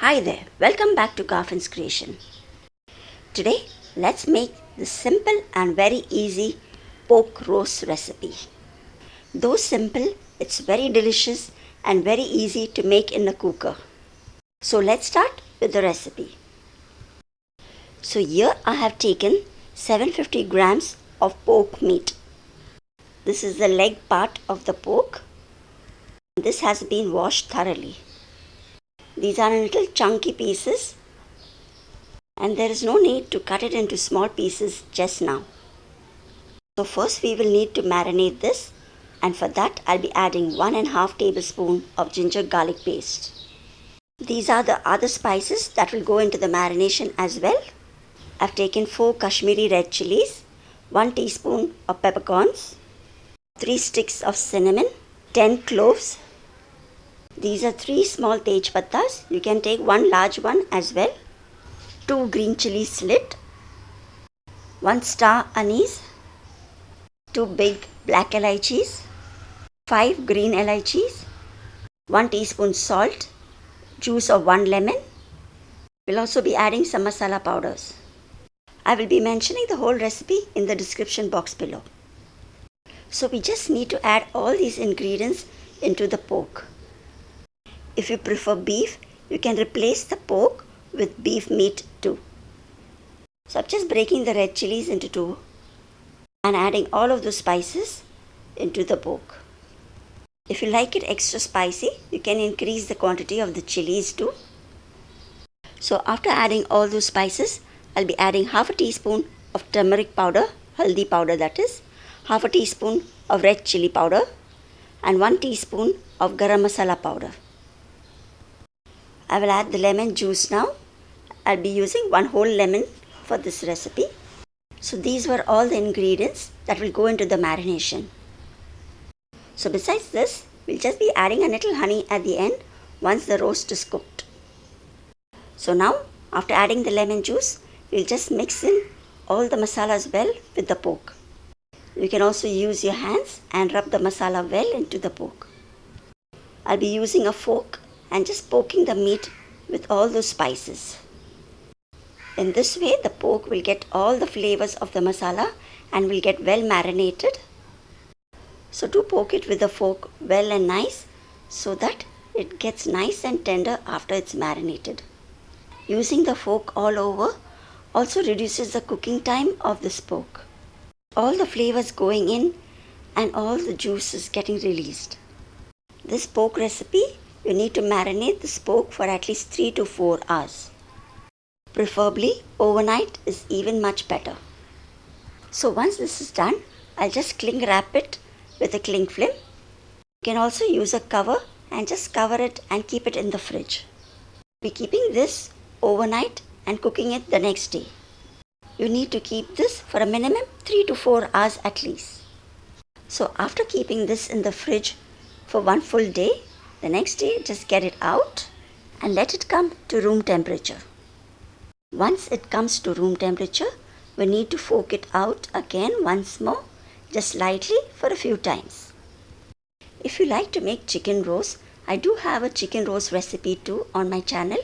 Hi there, welcome back to Garfin's Creation. Today, let's make the simple and very easy pork roast recipe. Though simple, it's very delicious and very easy to make in a cooker. So let's start with the recipe. So here I have taken 750 grams of pork meat. This is the leg part of the pork. This has been washed thoroughly. These are little chunky pieces and there is no need to cut it into small pieces just now. So first we will need to marinate this, and for that I'll be adding 1.5 tablespoon of ginger garlic paste. These are the other spices that will go into the marination as well. I've taken 4 Kashmiri Red Chillies, 1 teaspoon of peppercorns, 3 sticks of cinnamon, 10 cloves. These are 3 small Tsp Pattas. You can take 1 large one as well. 2 green chilli slit, 1 Star Anise, 2 big Black Elaichis, 5 green Elaichis, 1 teaspoon salt, juice of 1 lemon. We'll also be adding some masala powders. I will be mentioning the whole recipe in the description box below. So we just need to add all these ingredients into the pork. If you prefer beef, you can replace the pork with beef meat too. So I'm just breaking the red chilies into 2 and adding all of those spices into the pork. If you like it extra spicy, you can increase the quantity of the chilies too. So after adding all those spices, I'll be adding half a teaspoon of turmeric powder, Haldi powder that is, half a teaspoon of red chilli powder and 1 teaspoon of Garam Masala powder. I will add the lemon juice now. I'll be using 1 whole lemon for this recipe. So these were all the ingredients that will go into the marination. So besides this, we'll just be adding a little honey at the end once the roast is cooked. So now, after adding the lemon juice, we'll just mix in all the masalas well with the pork. You can also use your hands and rub the masala well into the pork. I'll be using a fork and just poking the meat with all those spices. In this way, the pork will get all the flavors of the masala and will get well marinated. So do poke it with a fork well and nice so that it gets nice and tender after it's marinated. Using the fork all over also reduces the cooking time of this pork. All the flavors going in and all the juices getting released. This pork recipe, you need to marinate this pork for at least 3 to 4 hours. Preferably overnight is even much better. So once this is done, I'll just cling wrap it with a cling film. You can also use a cover and just cover it and keep it in the fridge. We'll be keeping this overnight and cooking it the next day. You need to keep this for a minimum 3 to 4 hours at least. So after keeping this in the fridge for 1 full day, the next day just get it out and let it come to room temperature. Once it comes to room temperature, we need to fork it out again once more, just lightly for a few times. If you like to make chicken roast, I do have a chicken roast recipe too on my channel,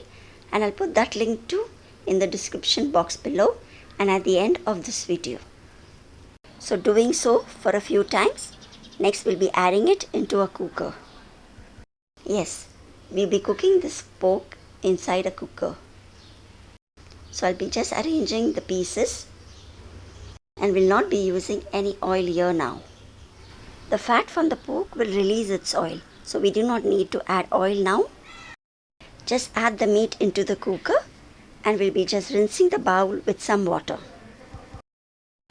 and I'll put that link too in the description box below and at the end of this video. So doing so for a few times, next we'll be adding it into a cooker. Yes, we'll be cooking this pork inside a cooker. So I'll be just arranging the pieces and will not be using any oil here now. The fat from the pork will release its oil, so we do not need to add oil now. Just add the meat into the cooker and we'll be just rinsing the bowl with some water.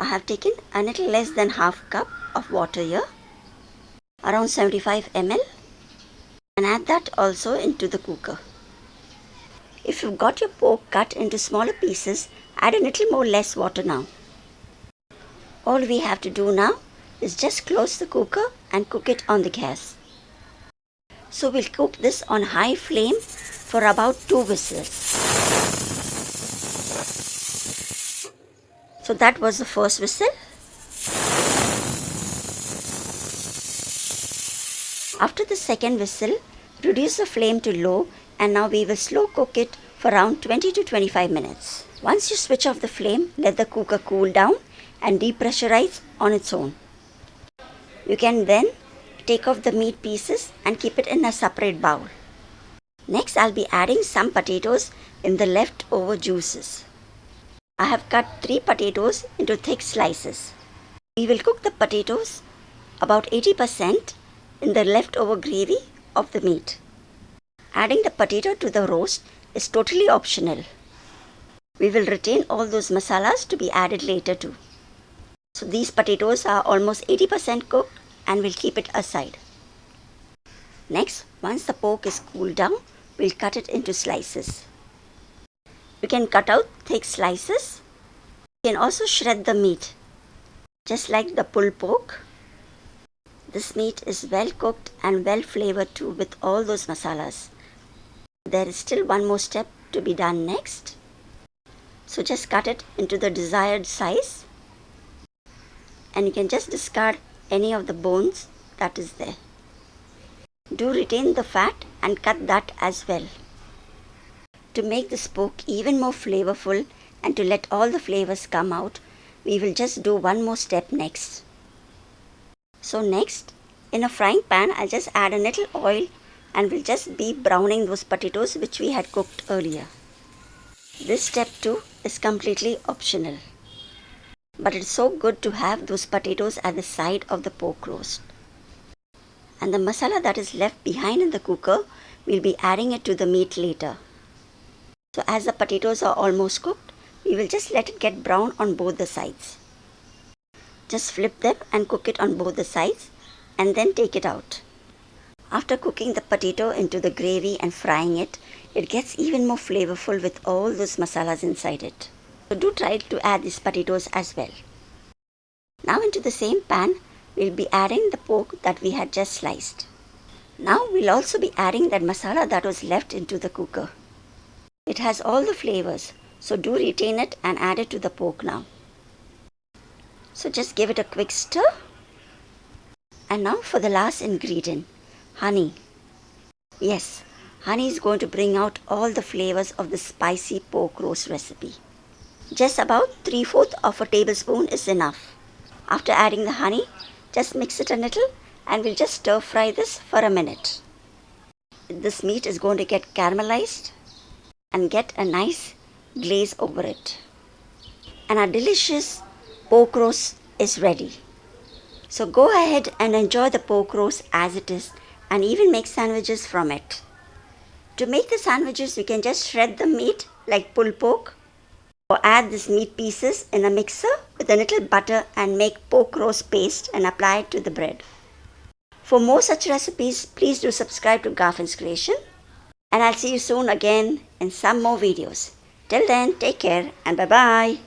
I have taken a little less than half cup of water here, around 75 ml, and add that also into the cooker. If you've got your pork cut into smaller pieces, add a little more less water now. All we have to do now is just close the cooker and cook it on the gas. So we'll cook this on high flame for about 2 whistles. So that was the first whistle. After the second whistle, reduce the flame to low and now we will slow cook it for around 20 to 25 minutes. Once you switch off the flame, let the cooker cool down and depressurize on its own. You can then take off the meat pieces and keep it in a separate bowl. Next, I'll be adding some potatoes in the leftover juices. I have cut 3 potatoes into thick slices. We will cook the potatoes about 80% in the leftover gravy of the meat. Adding the potato to the roast is totally optional. We will retain all those masalas to be added later too. So these potatoes are almost 80% cooked and we'll keep it aside. Next, once the pork is cooled down, we'll cut it into slices. You can cut out thick slices. You can also shred the meat, just like the pulled pork. This meat is well cooked and well flavored too with all those masalas. There is still one more step to be done next. So just cut it into the desired size. And you can just discard any of the bones that is there. Do retain the fat and cut that as well. To make this pork even more flavorful and to let all the flavors come out, we will just do one more step next. So next, in a frying pan, I'll just add a little oil and we'll just be browning those potatoes which we had cooked earlier. This step too is completely optional. But it's so good to have those potatoes at the side of the pork roast. And the masala that is left behind in the cooker, we'll be adding it to the meat later. So as the potatoes are almost cooked, we will just let it get brown on both the sides. Just flip them and cook it on both the sides and then take it out. After cooking the potato into the gravy and frying it, it gets even more flavorful with all those masalas inside it. So do try to add these potatoes as well. Now into the same pan, we'll be adding the pork that we had just sliced. Now we'll also be adding that masala that was left into the cooker. It has all the flavors, so do retain it and add it to the pork now. So just give it a quick stir. And now for the last ingredient, honey. Yes, honey is going to bring out all the flavors of the spicy pork roast recipe. Just about 3/4 of a tablespoon is enough. After adding the honey, just mix it a little and we'll just stir fry this for a minute. This meat is going to get caramelized and get a nice glaze over it. And our delicious pork roast is ready. So go ahead and enjoy the pork roast as it is and even make sandwiches from it. To make the sandwiches, you can just shred the meat like pulled pork or add these meat pieces in a mixer with a little butter and make pork roast paste and apply it to the bread. For more such recipes, please do subscribe to Garfin's Creation and I'll see you soon again in some more videos. Till then, take care and bye-bye.